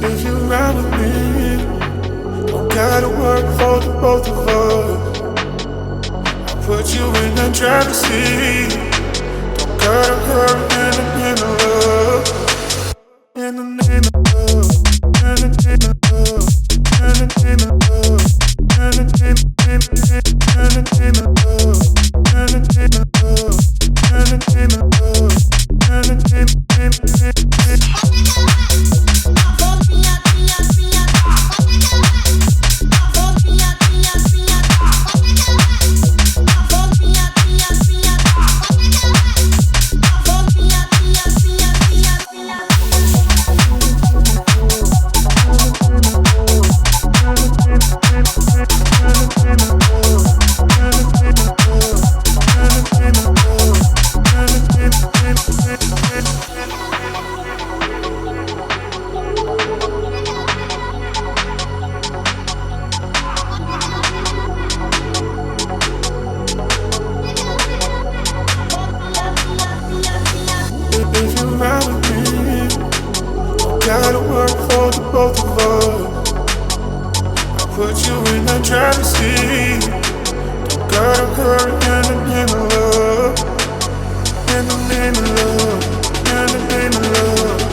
If you ride with me, don't gotta work for the both of us. I'll put you in the driver's seat. Don't gotta hurry in the name of love. In the name of love. In the name of love. In the name of love. In the name of love. In the name of love. In the name of love. In the name If you ride with me, don't gotta work for the both of us. I'll put you in the driver's seat. Don't gotta hurry in the name of love. In the name of love. In the name of love.